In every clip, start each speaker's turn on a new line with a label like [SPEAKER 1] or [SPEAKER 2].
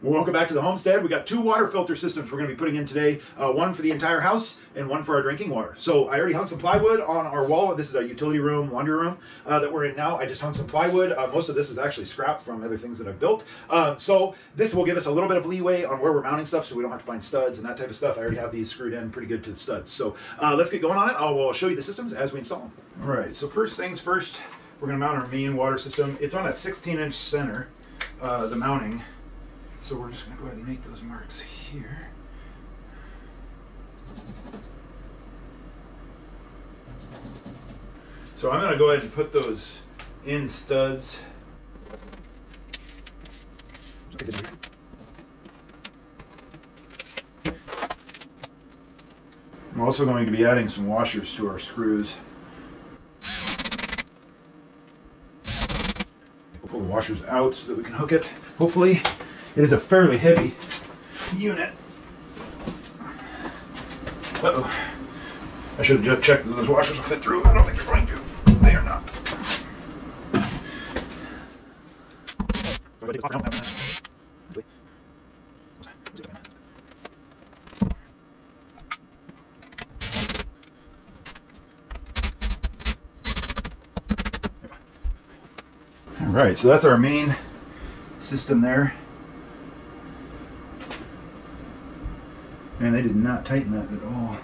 [SPEAKER 1] Welcome back to the homestead. We got two water filter systems we're going to be putting in today. One for the entire house and one for our drinking water. So I already hung some plywood on our wall. This is our utility room, laundry room that we're in now. I just hung some plywood. Most of this is actually scrap from other things that I've built. So this will give us a little bit of leeway on where we're mounting stuff so we don't have to find studs and that type of stuff. I already have these screwed in pretty good to the studs. So let's get going on it. I will show you the systems as we install them. All right, so first things first, we're going to mount our main water system. It's on a 16-inch center, the mounting. So we're just going to go ahead and make those marks here. So I'm going to go ahead and put those in studs. I'm also going to be adding some washers to our screws. We'll pull the washers out so that we can hook it, hopefully. It is a fairly heavy unit. Uh-oh. I should have just checked that those washers will fit through. I don't think they're going to. They are not. All right, so that's our main system there. Man, they did not tighten that at all.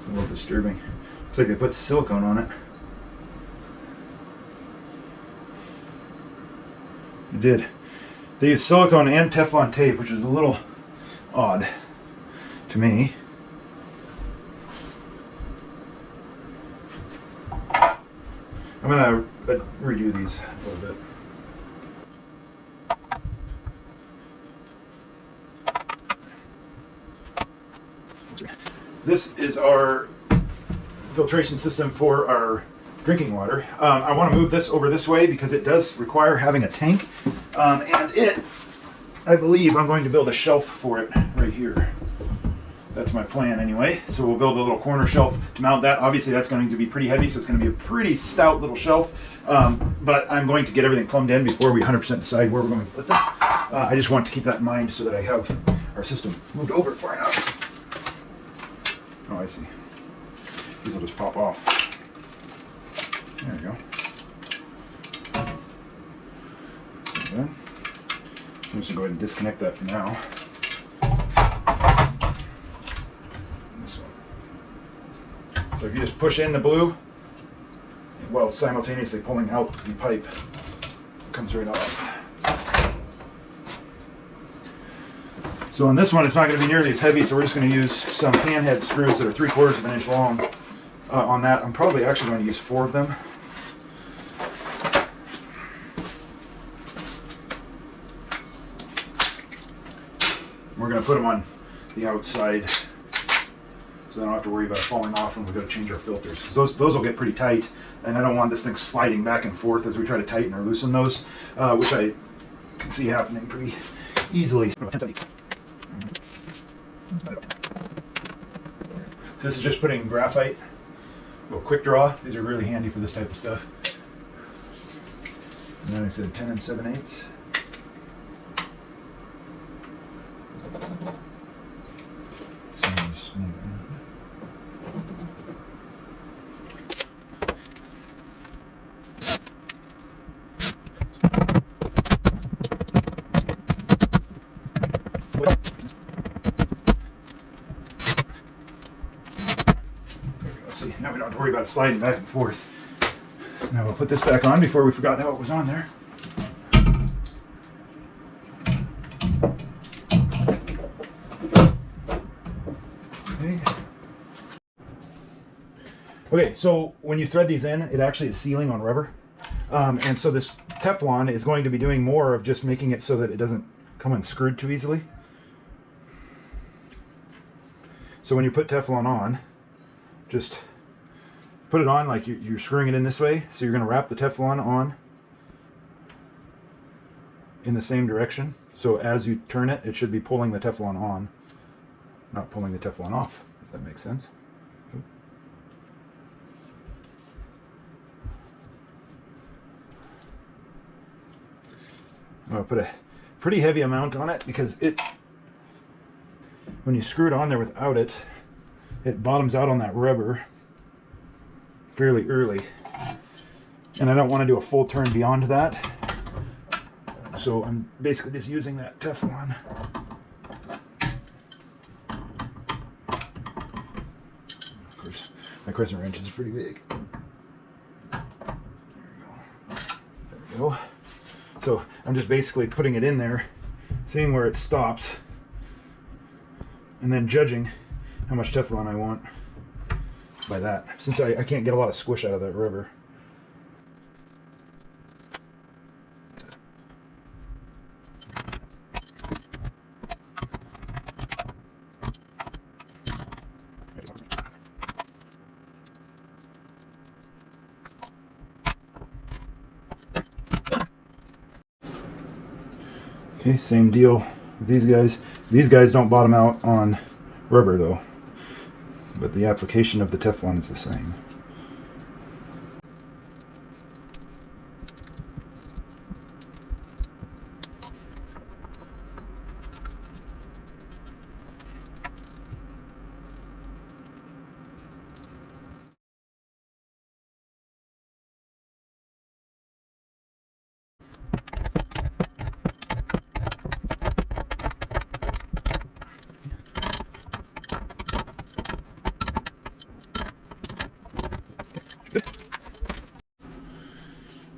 [SPEAKER 1] A little disturbing. Looks like they put silicone on it. They did. They used silicone and Teflon tape, which is a little odd to me. I'm going to redo these a little bit. This is our filtration system for our drinking water. I want to move this over this way because it does require having a tank. I believe I'm going to build a shelf for it right here. That's my plan anyway. So we'll build a little corner shelf to mount that. Obviously that's going to be pretty heavy, so it's going to be a pretty stout little shelf. But I'm going to get everything plumbed in before we 100% decide where we're going to put this. I just want to keep that in mind so that I have our system moved over far enough. Oh, I see. These will just pop off. There we go. So then, I'm just going to go ahead and disconnect that for now. This one. So if you just push in the blue, while simultaneously pulling out the pipe, it comes right off. So on this one, it's not going to be nearly as heavy, so we're just going to use some handhead screws that are 3/4 of an inch long on that. I'm probably actually going to use 4 of them. We're going to put them on the outside so I don't have to worry about falling off when we go to change our filters. Those will get pretty tight, and I don't want this thing sliding back and forth as we try to tighten or loosen those, which I can see happening pretty easily. So this is just putting graphite, a little quick draw. These are really handy for this type of stuff. And then I said 10 7/8. See, now we don't have to worry about sliding back and forth. So now we'll put this back on before we forgot how it was on there. Okay, so when you thread these in, it actually is sealing on rubber. And so this Teflon is going to be doing more of just making it so that it doesn't come unscrewed too easily. So when you put Teflon on, just put it on like you're screwing it in this way. So you're going to wrap the Teflon on in the same direction. So as you turn it, it should be pulling the Teflon on, not pulling the Teflon off, if that makes sense. I'm going to put a pretty heavy amount on it because when you screw it on there without it, it bottoms out on that rubber fairly early. And I don't want to do a full turn beyond that. So I'm basically just using that Teflon. Of course, my crescent wrench is pretty big. There we go. So I'm just basically putting it in there, seeing where it stops, and then judging how much Teflon I want by that, since I can't get a lot of squish out of that rubber. Okay, same deal with these guys. These guys don't bottom out on rubber though, but the application of the Teflon is the same.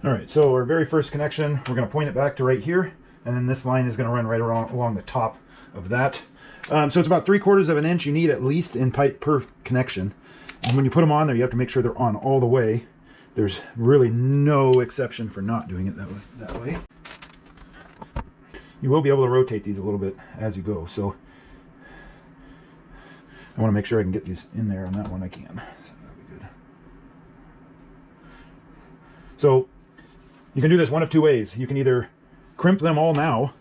[SPEAKER 1] All right, so our very first connection, we're going to point it back to right here, and then this line is going to run right along the top of that. So it's about 3/4 of an inch you need at least in pipe per connection. And when you put them on there, you have to make sure they're on all the way. There's really no exception for not doing it that way. You will be able to rotate these a little bit as you go, so I want to make sure I can get these in there. On that one I can. So that'll be good. So you can do this one of two ways. You can either crimp them all now,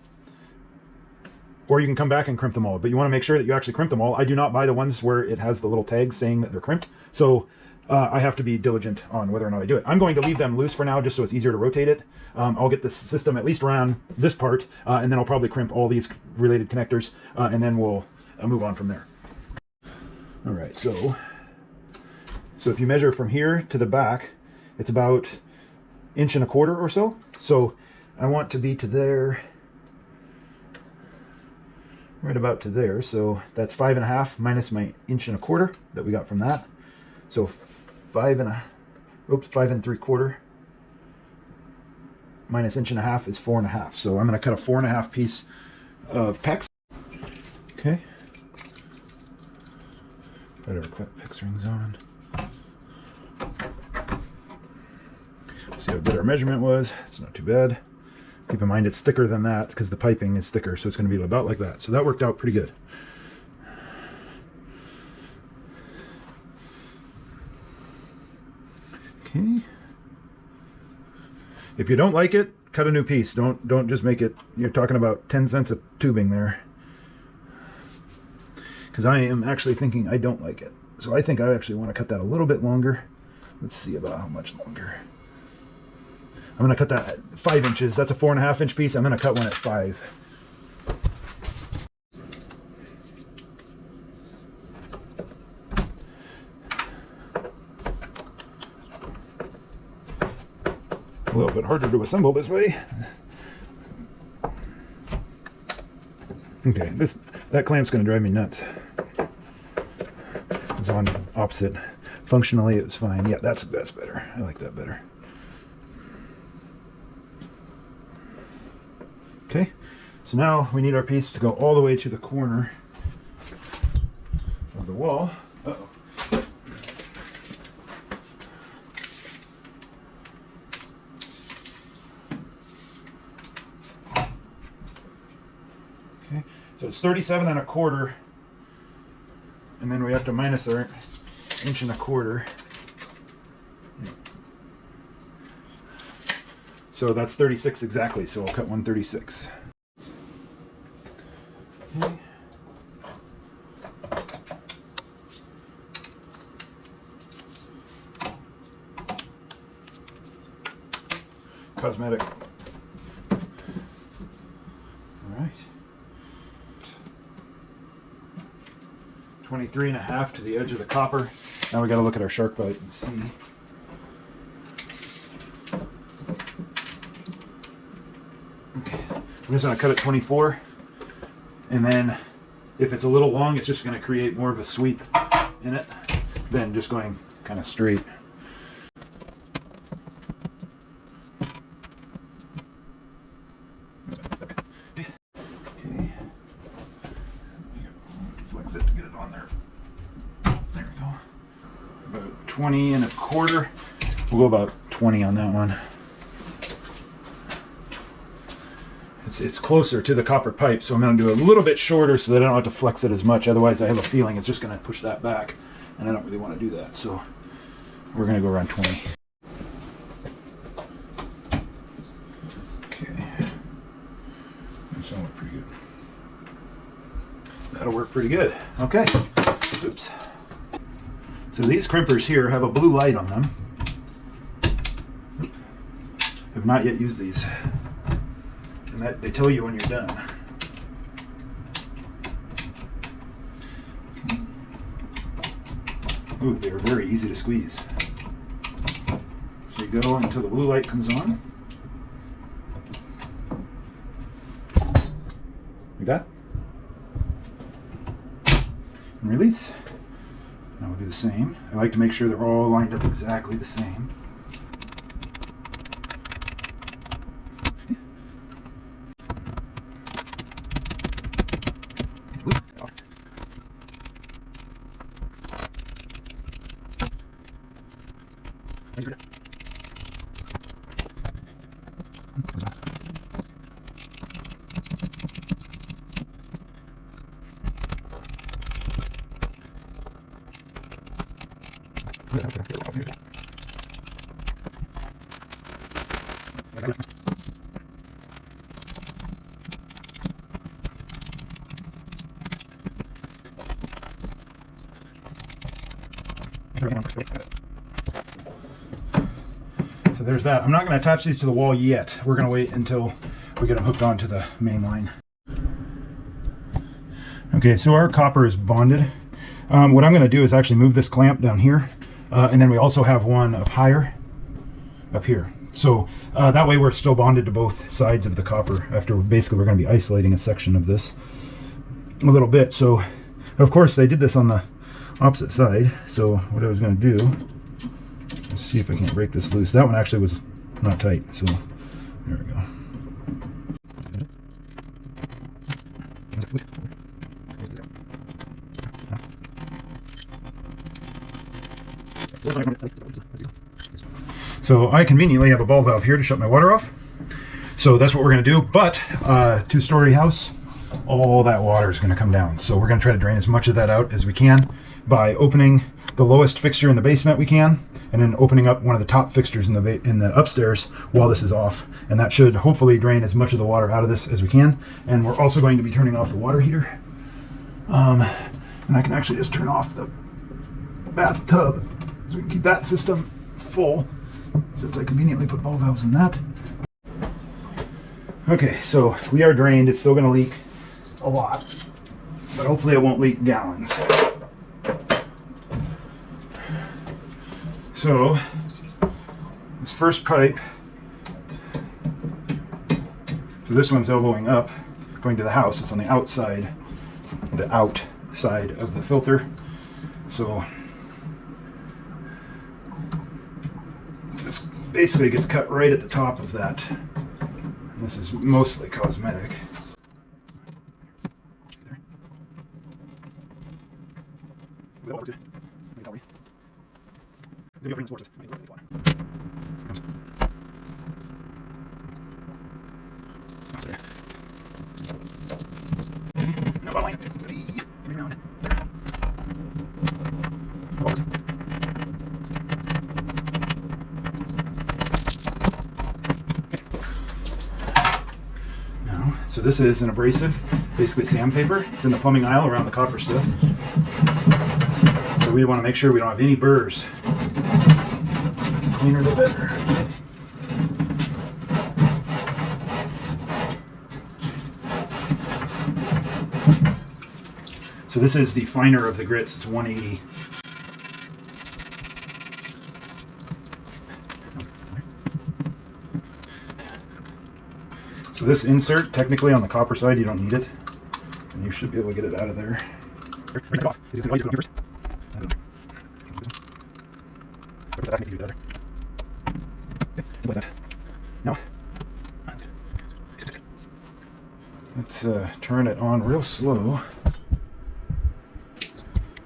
[SPEAKER 1] or you can come back and crimp them all. But you want to make sure that you actually crimp them all. I do not buy the ones where it has the little tag saying that they're crimped. So I have to be diligent on whether or not I do it. I'm going to leave them loose for now just so it's easier to rotate it. I'll get the system at least around this part, and then I'll probably crimp all these related connectors, and then we'll move on from there. All right, so if you measure from here to the back, it's about 1.25 inches or so. So I want to be to there, right about to there. So that's 5.5 minus my 1.25 inches that we got from that. So 5 3/4 minus 1.5 inches is 4.5. So I'm going to cut a 4.5 piece of PEX. Okay. Put our PEX rings on. See how good our measurement was. It's not too bad. Keep in mind it's thicker than that because the piping is thicker, so it's going to be about like that. So that worked out pretty good. Okay. If you don't like it, cut a new piece. Don't just make it. You're talking about 10 cents of tubing there. Because I am actually thinking I don't like it. So I think I actually want to cut that a little bit longer. Let's see about how much longer. I'm going to cut that at 5 inches. That's a 4.5 inch piece. I'm going to cut one at 5. A little bit harder to assemble this way. Okay, that clamp's going to drive me nuts. It's on opposite. Functionally, it was fine. Yeah, that's better. I like that better. Okay, so now we need our piece to go all the way to the corner of the wall. Uh-oh. Okay, so it's 37.25, and then we have to minus our 1.25 inches. So that's 36 exactly, so I'll cut 1/36. Okay. Cosmetic. 23.5 to the edge of the copper. Now we got to look at our shark bite and see. Okay, I'm just going to cut it 24, and then if it's a little long, it's just going to create more of a sweep in it than just going kind of straight. Flex it to get it on there. There we go. About 20.25. We'll go about 20 on that one. It's closer to the copper pipe, so I'm going to do a little bit shorter so that I don't have to flex it as much. Otherwise, I have a feeling it's just going to push that back, and I don't really want to do that. So we're going to go around 20. Okay. That's going to look pretty good. That'll work pretty good. Okay. Oops. So these crimpers here have a blue light on them. Have not yet used these. And that they tell you when you're done. Ooh, they are very easy to squeeze. So you go until the blue light comes on. Like that. And release. Now we'll do the same. I like to make sure they're all lined up exactly the same. So there's that. I'm not going to attach these to the wall yet. We're going to wait until we get them hooked onto the main line. Okay, so our copper is bonded. What I'm going to do is actually move this clamp down here, and then we also have one up higher, up here. So that way we're still bonded to both sides of the copper. After basically we're going to be isolating a section of this a little bit. So of course they did this on the opposite side. So what I was going to do, let's see if I can't break this loose. That one actually was not tight. So there we go. So I conveniently have a ball valve here to shut my water off. So that's what we're going to do. But two-story house, all that water is going to come down. So we're going to try to drain as much of that out as we can by opening the lowest fixture in the basement we can, and then opening up one of the top fixtures in the upstairs while this is off. And that should hopefully drain as much of the water out of this as we can. And we're also going to be turning off the water heater. And I can actually just turn off the bathtub so we can keep that system full, since I conveniently put ball valves in that. Okay, so we are drained. It's still going to leak a lot, but hopefully it won't leak gallons. So this first pipe, so this one's elbowing up, going to the house. It's on the outside of the filter. So this basically gets cut right at the top of that. And this is mostly cosmetic. So this is an abrasive, basically sandpaper. It's in the plumbing aisle around the copper stuff. So we want to make sure we don't have any burrs. The cleaner the better. So this is the finer of the grits. It's 180. So this insert, technically on the copper side, you don't need it. And you should be able to get it out of there. Now, let's turn it on real slow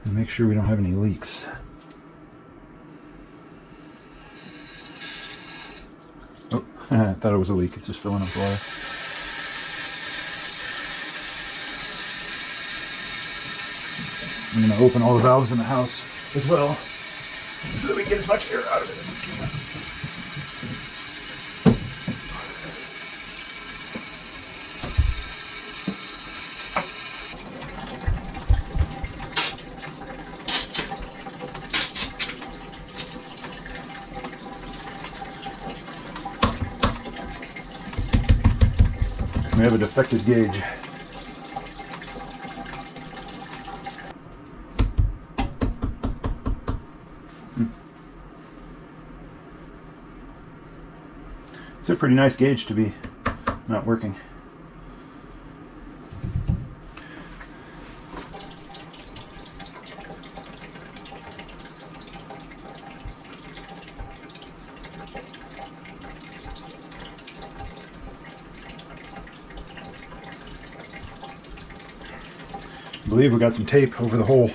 [SPEAKER 1] and make sure we don't have any leaks. Oh, I thought it was a leak. It's just filling up water. I'm going to open all the valves in the house as well so that we can get as much air out of it as we can. We have a defective gauge. It's a pretty nice gauge to be not working. I believe we got some tape over the hole,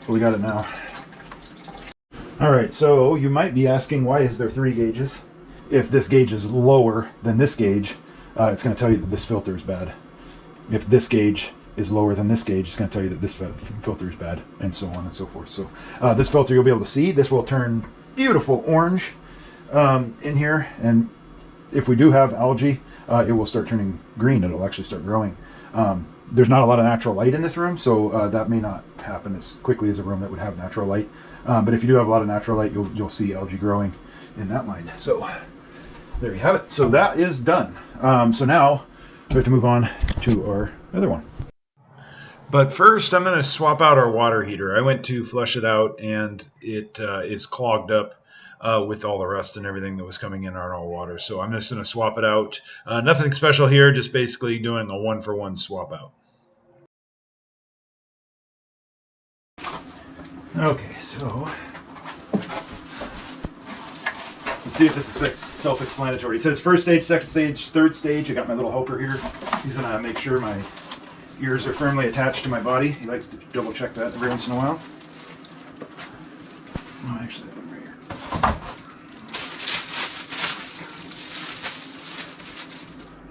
[SPEAKER 1] but we got it now. Alright, so you might be asking, why is there 3 gauges? If this gauge is lower than this gauge, it's going to tell you that this filter is bad. If this gauge is lower than this gauge, it's going to tell you that this filter is bad, and so on and so forth. So this filter you'll be able to see. This will turn beautiful orange in here, and if we do have algae, it will start turning green. It'll actually start growing. There's not a lot of natural light in this room, so that may not happen as quickly as a room that would have natural light. But if you do have a lot of natural light, you'll see algae growing in that line. So there you have it. So that is done. So now we have to move on to our other one. But first, I'm going to swap out our water heater. I went to flush it out, and it is clogged up with all the rust and everything that was coming in our water. So I'm just going to swap it out. Nothing special here, just basically doing a 1-for-1 swap out. Okay, so let's see if this is self-explanatory. It says first stage, second stage, third stage. I got my little helper here. He's going to make sure my ears are firmly attached to my body. He likes to double check that every once in a while. Oh, actually, I have one right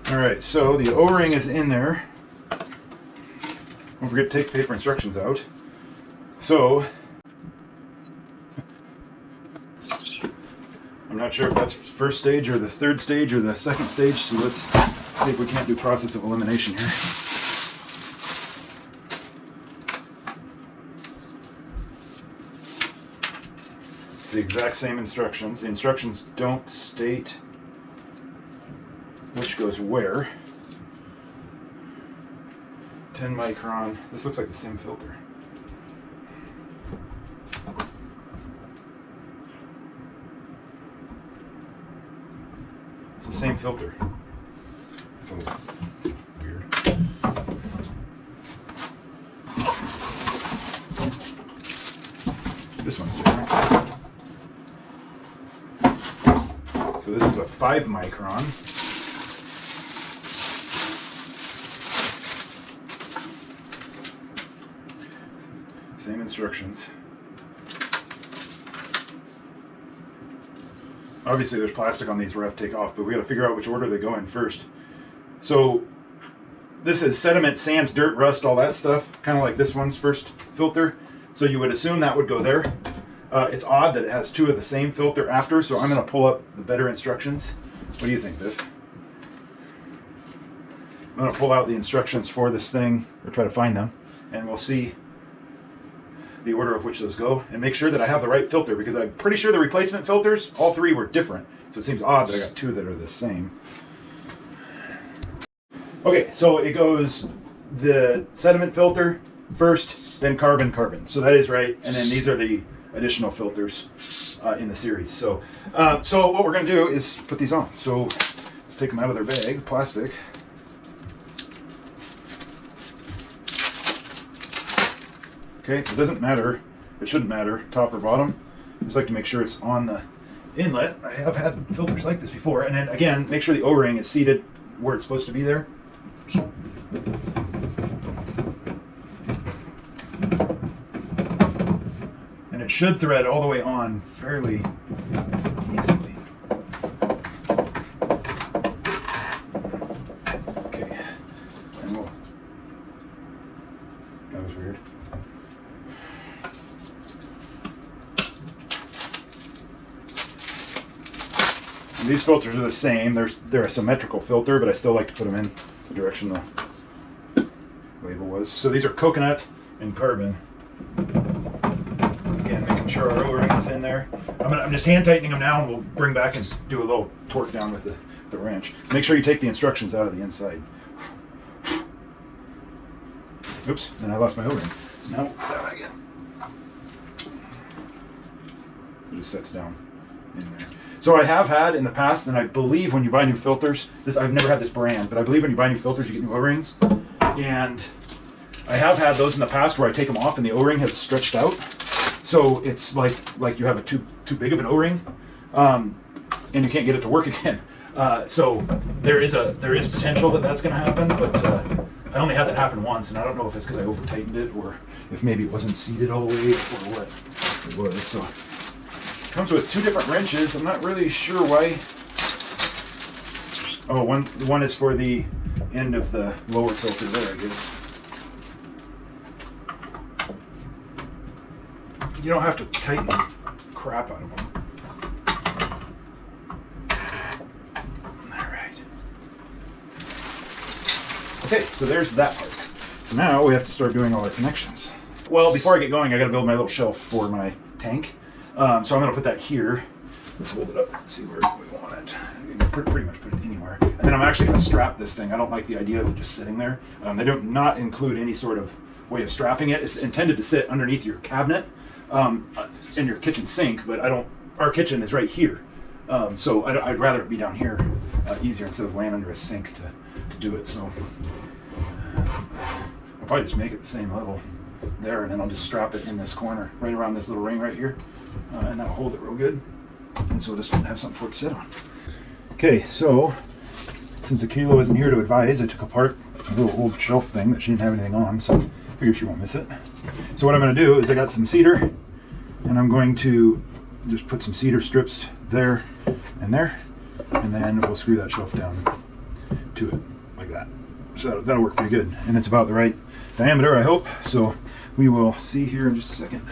[SPEAKER 1] here. All right, so the O-ring is in there. Don't forget to take the paper instructions out. So I'm not sure if that's first stage or the third stage or the second stage, so let's see if we can't do process of elimination here. It's the exact same instructions. The instructions don't state which goes where. 10 micron. This looks like the same filter. It's the same filter. It's a little weird. This one's different. So this is a 5 micron. Same instructions. Obviously there's plastic on these we're going to have to take off, but we got to figure out which order they go in first. So this is sediment, sand, dirt, rust, all that stuff, kind of like this one's first filter. So you would assume that would go there. It's odd that it has 2 of the same filter after, so I'm going to pull up the better instructions. What do you think, Biff? I'm going to pull out the instructions for this thing, or try to find them, and we'll see the order of which those go, and make sure that I have the right filter, because I'm pretty sure the replacement filters, all 3 were different. So it seems odd that I got 2 that are the same. Okay, so it goes the sediment filter, first, then carbon, carbon. So that is right. And then these are the additional filters in the series. So, so what we're going to do is put these on. So let's take them out of their bag, the plastic. Okay, it doesn't matter. It shouldn't matter, top or bottom. Just like to make sure it's on the inlet. I have had filters like this before. And then again, make sure the O-ring is seated where it's supposed to be there. And it should thread all the way on fairly easily. Okay, and we'll, that was weird. And these filters are the same. They're a symmetrical filter, but I still like to put them in the direction the label was. So these are coconut and carbon. Again, making sure our O-ring is in there. I'm just hand tightening them now, and we'll bring back and do a little torque down with the wrench. Make sure you take the instructions out of the inside. Oops, and I lost my O-ring. So now that back in. It just sets down in there. So I have had in the past, and I believe when you buy new filters, I've never had this brand, but I believe when you buy new filters, you get new O-rings. And I have had those in the past where I take them off and the O-ring has stretched out. So it's like you have a too big of an O-ring, and you can't get it to work again. So there is potential that that's going to happen, but I only had that happen once, and I don't know if it's because I over tightened it or if maybe it wasn't seated all the way or what it was. So it comes with two different wrenches. I'm not really sure why. Oh, one is for the end of the lower filter there, I guess. You don't have to tighten the crap out of them. All right. Okay, so there's that part. So now we have to start doing all our connections. Well, before I get going, I got to build my little shelf for my tank. So I'm going to put that here. Let's hold it up and see where we want it. You can pretty much put it anywhere. And then I'm actually going to strap this thing. I don't like the idea of it just sitting there. They do not include any sort of way of strapping it. It's intended to sit underneath your cabinet in your kitchen sink, but our kitchen is right here. So I'd rather it be down here easier instead of laying under a sink to do it. So I'll probably just make it the same level there, and then I'll just strap it in this corner, right around this little ring right here, and that'll hold it real good. And so this will have something for it to sit on. Okay, so since Akila isn't here to advise, I took apart a little old shelf thing that she didn't have anything on, so I figured she won't miss it. So what I'm going to do is I got some cedar, and I'm going to just put some cedar strips there and there, and then we'll screw that shelf down to it like that. So that'll work pretty good, and it's about the right diameter, I hope. So we will see here in just a second.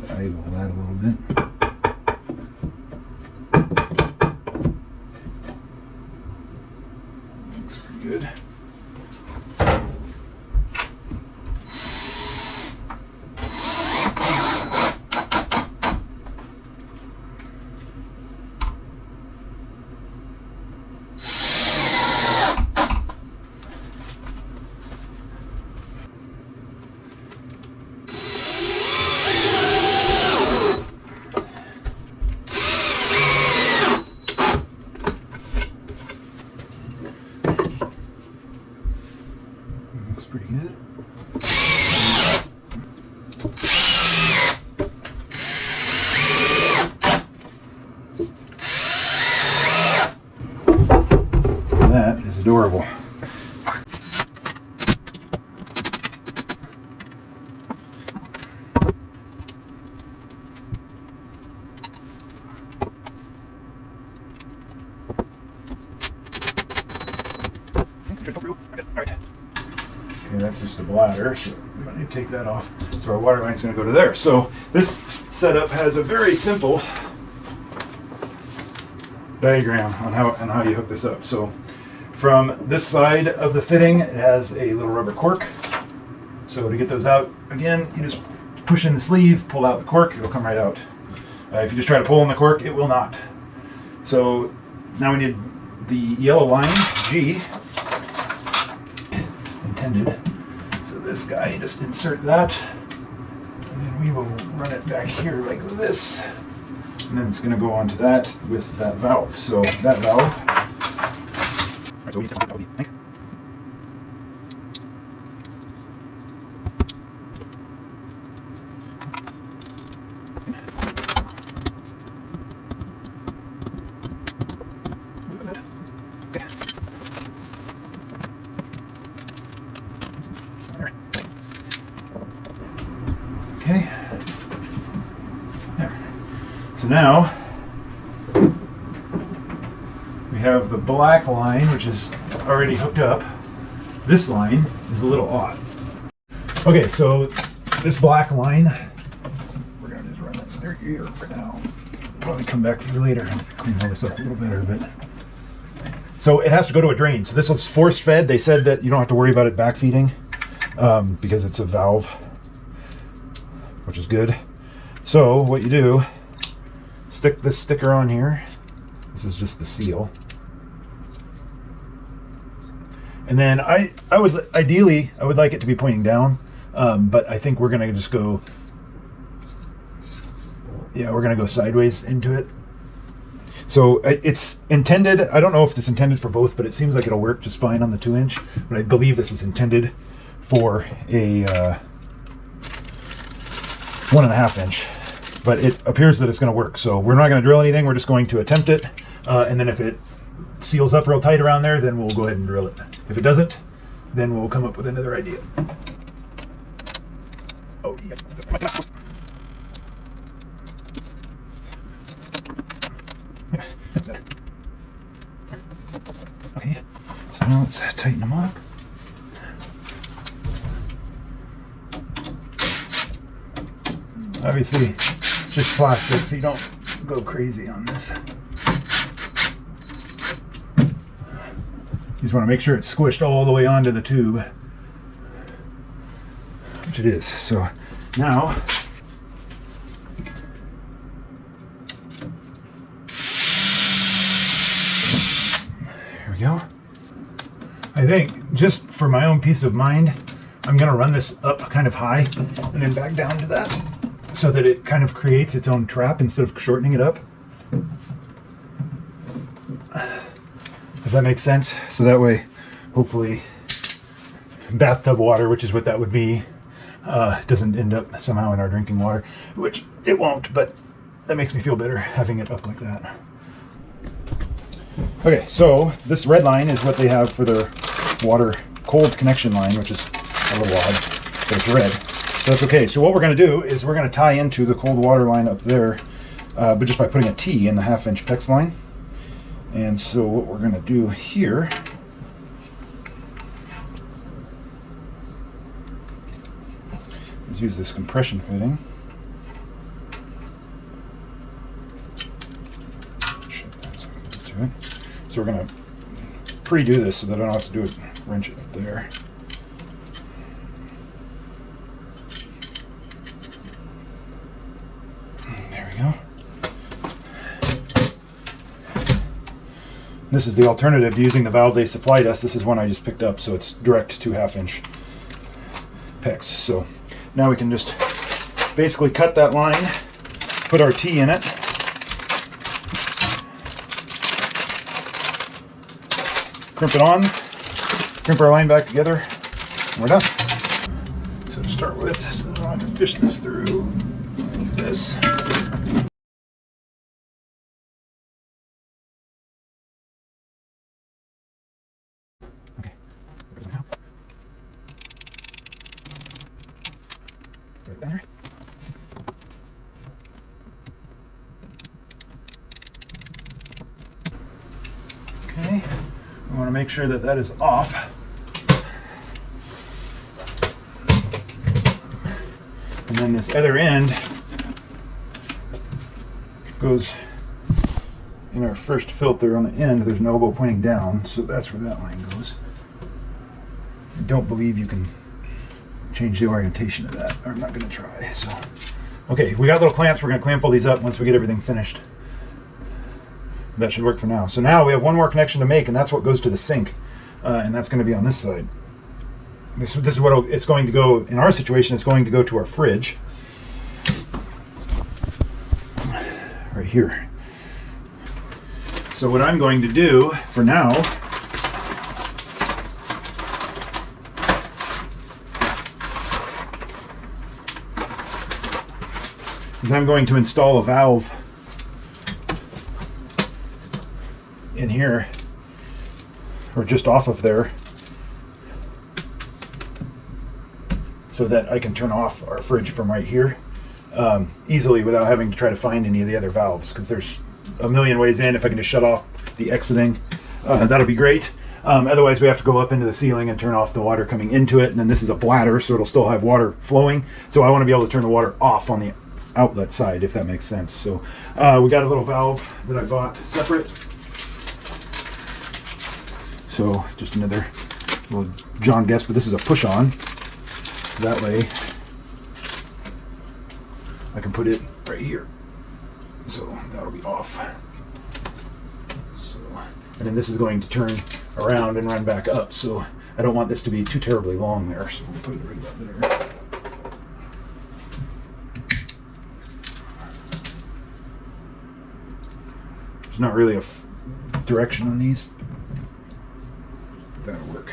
[SPEAKER 1] Eyeball that a little bit. Looks pretty good. Looks pretty good. That is adorable. Okay, that's just a bladder. So I'm going to take that off. So our water line's going to go to there. So this setup has a very simple diagram on how you hook this up. So from this side of the fitting, it has a little rubber cork. So to get those out, again, you just push in the sleeve, pull out the cork, it'll come right out. If you just try to pull on the cork, it will not. So now we need the yellow line, G, intended. So this guy, just insert that, and then we will run it back here like this. And then it's going to go onto that with that valve. So that valve. All right, so we need to take the tank. Okay. There. So now we have the black line, which is already hooked up. This line is a little odd. Okay, so this black line, we're going to just run this through here for now. Probably come back through later and clean all this up a little better, but so it has to go to a drain. So this was force fed. They said that you don't have to worry about it backfeeding because it's a valve, which is good. So what you do, stick this sticker on here. This is just the seal. And then I would ideally I would like it to be pointing down, but I think we're gonna just go. Yeah, we're gonna go sideways into it. So it's intended. I don't know if it's intended for both, but it seems like it'll work just fine on the 2-inch. But I believe this is intended for a 1.5-inch. But it appears that it's going to work. So we're not going to drill anything. We're just going to attempt it. And then if it seals up real tight around there, then we'll go ahead and drill it. If it doesn't, then we'll come up with another idea. Oh, yeah. That's better. Okay, so now let's tighten them up. Obviously, it's just plastic, so you don't go crazy on this. You just want to make sure it's squished all the way onto the tube, which it is. So now, here we go. I think just for my own peace of mind, I'm going to run this up kind of high and then back down to that, so that it kind of creates its own trap instead of shortening it up. If that makes sense. So that way, hopefully, bathtub water, which is what that would be, doesn't end up somehow in our drinking water, which it won't, but that makes me feel better having it up like that. Okay, so this red line is what they have for their water cold connection line, which is a little odd, but it's red. So that's okay. So what we're going to do is we're going to tie into the cold water line up there, but just by putting a T in the 1/2-inch PEX line. And so what we're going to do here is use this compression fitting. Shut that so I can get to it. So we're going to pre-do this so that I don't have to do it, wrench it up there. This is the alternative to using the valve they supplied us. This is one I just picked up, so it's direct to 1/2-inch PEX. So now we can just basically cut that line, put our T in it, crimp it on, crimp our line back together, and we're done. So to start with, so that I don't have to fish this through, do this. Okay, we want to make sure that that is off. And then this other end goes in our first filter on the end. There's an elbow pointing down, so that's where that line goes. I don't believe you can change the orientation of that. I'm not going to try. So, okay, we got little clamps. We're going to clamp all these up once we get everything finished. That should work for now. So now we have one more connection to make, and that's what goes to the sink, and that's going to be on this side. This is what it's going to go. In our situation, it's going to go to our fridge right here. So what I'm going to do for now is I'm going to install a valve in here, or just off of there, so that I can turn off our fridge from right here easily without having to try to find any of the other valves, because there's a million ways in. If I can just shut off the exiting, that'll be great. Otherwise we have to go up into the ceiling and turn off the water coming into it, and then this is a bladder, so it'll still have water flowing, so I want to be able to turn the water off on the outlet side, if that makes sense. So we got a little valve that I bought separate, so just another little John guess, but this is a push on. That way I can put it right here, so that'll be off. So, and then this is going to turn around and run back up, so I don't want this to be too terribly long there, so we'll put it right about there. There's not really a direction on these. That'll work.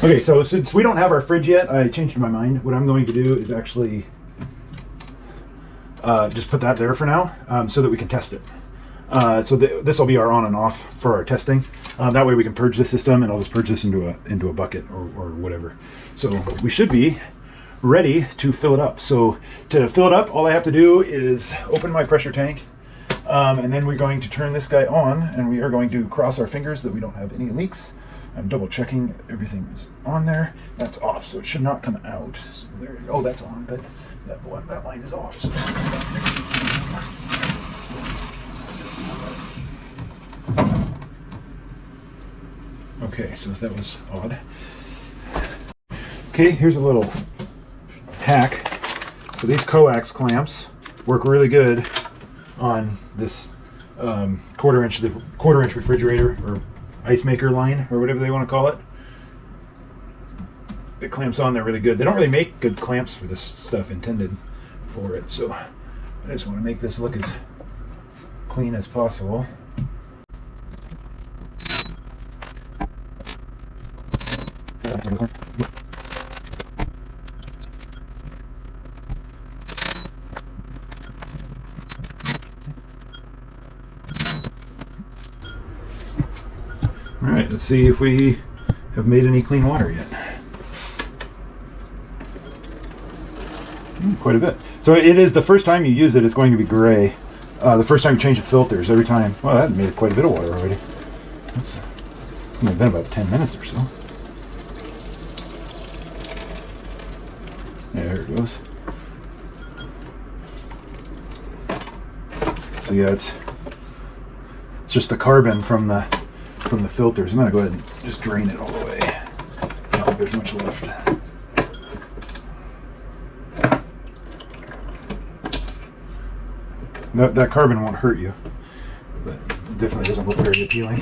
[SPEAKER 1] Okay, so since we don't have our fridge yet, I changed my mind. What I'm going to do is actually just put that there for now, so that we can test it. So this will be our on and off for our testing. That way we can purge the system, and I'll just purge this into a bucket or whatever. So we should be ready to fill it up. So to fill it up, all I have to do is open my pressure tank, and then we're going to turn this guy on, and we are going to cross our fingers that we don't have any leaks. I'm double checking everything is on there. That's off, so it should not come out. So there, oh, that's on, but that line is off. So. Okay, so that was odd. Okay, here's a little hack. So these coax clamps work really good on this quarter inch refrigerator or ice maker line, or whatever they want to call it. It clamps on there really good. They don't really make good clamps for this stuff intended for it, so I just want to make this look as clean as possible. All right, let's see if we have made any clean water yet. Quite a bit. So it is the first time you use it, it's going to be gray. The first time you change the filters, every time. Well, that made quite a bit of water already. It's been about 10 minutes or so. There it goes. So yeah, it's just the carbon from the filters. I'm gonna go ahead and just drain it all the way. I don't think there's much left. That carbon won't hurt you, but it definitely doesn't look very appealing.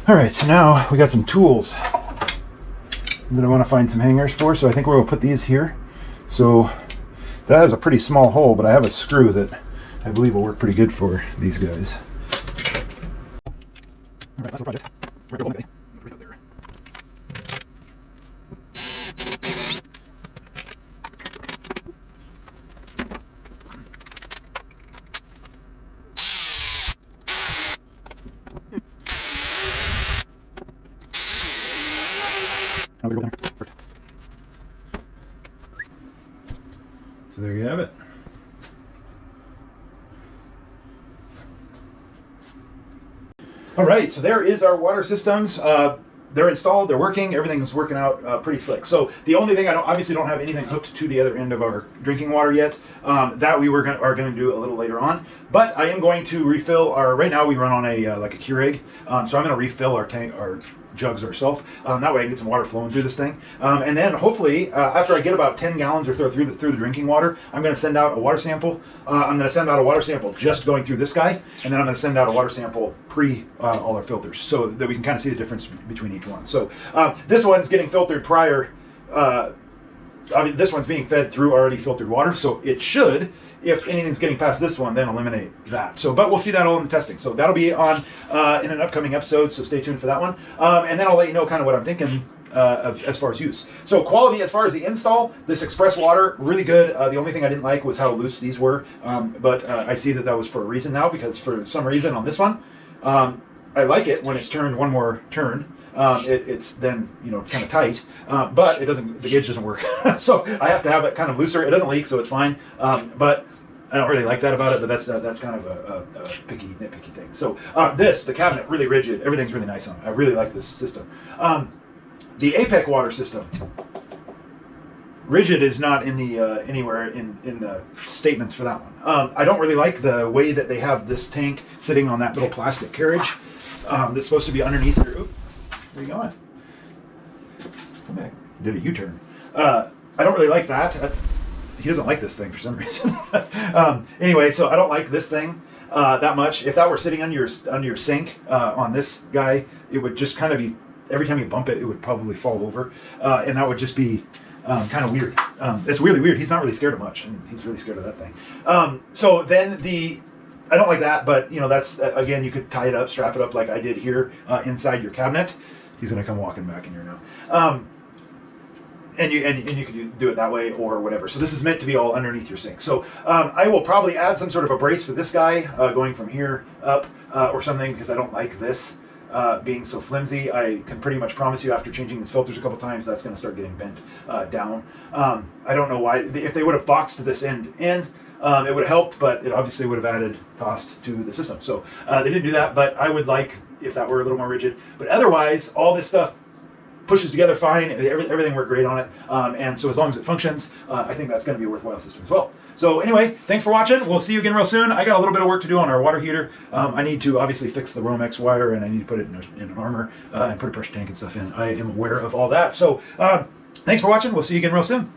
[SPEAKER 1] All right, so now we got some tools that I want to find some hangers for, so I think we're going to put these here. So that has a pretty small hole, but I have a screw that I believe will work pretty good for these guys. All right, that's the project. Right out there. So there you have it. All right, so there is our water systems. they're installed, they're working, everything's working out pretty slick. So the only thing, obviously don't have anything hooked to the other end of our drinking water yet. That we are going to do a little later on. But I am going to refill right now we run on a like a Keurig. So I'm going to refill our jugs ourselves. That way I can get some water flowing through this thing. And then hopefully, after I get about 10 gallons or so through the drinking water, I'm going to send out a water sample. I'm going to send out a water sample just going through this guy, and then I'm going to send out a water sample pre all our filters, so that we can kind of see the difference between each one. So this one's getting filtered prior. This one's being fed through already filtered water, so it should, if anything's getting past this one, then eliminate that. So, but we'll see that all in the testing. So that'll be on in an upcoming episode, so stay tuned for that one. And then I'll let you know kind of what I'm thinking as far as use. So quality, as far as the install, this express water, really good. The only thing I didn't like was how loose these were, but I see that was for a reason now, because for some reason on this one, I like it when it's turned one more turn. It's then, kind of tight, but the gauge doesn't work. So I have to have it kind of looser. It doesn't leak, so it's fine. But I don't really like that about it, but that's kind of a nitpicky thing. So the cabinet, really rigid. Everything's really nice on it. I really like this system. The APEC water system. Rigid is not in the anywhere in the statements for that one. I don't really like the way that they have this tank sitting on that little plastic carriage that's supposed to be underneath your... Oop, where are you going? Come back. Did a U-turn. I don't really like that. He doesn't like this thing for some reason. Anyway, so I don't like this thing that much. If that were sitting on your sink on this guy, it would just kind of be, every time you bump it, it would probably fall over, and that would just be kind of weird. It's really weird. He's not really scared of much, and he's really scared of that thing. So then I don't like that, but that's again, you could tie it up, strap it up like I did here inside your cabinet. He's gonna come walking back in here now. And you could do it that way or whatever. So this is meant to be all underneath your sink. So I will probably add some sort of a brace for this guy going from here up or something, because I don't like this being so flimsy. I can pretty much promise you, after changing these filters a couple times, that's going to start getting bent down. I don't know why. If they would have boxed this end in, it would have helped, but it obviously would have added cost to the system. So they didn't do that, but I would like if that were a little more rigid. But otherwise, all this stuff pushes together fine. Everything worked great on it. And so as long as it functions, I think that's going to be a worthwhile system as well. So anyway, thanks for watching. We'll see you again real soon. I got a little bit of work to do on our water heater. I need to obviously fix the Romex wire, and I need to put it in an armor and put a pressure tank and stuff in. I am aware of all that. So thanks for watching. We'll see you again real soon.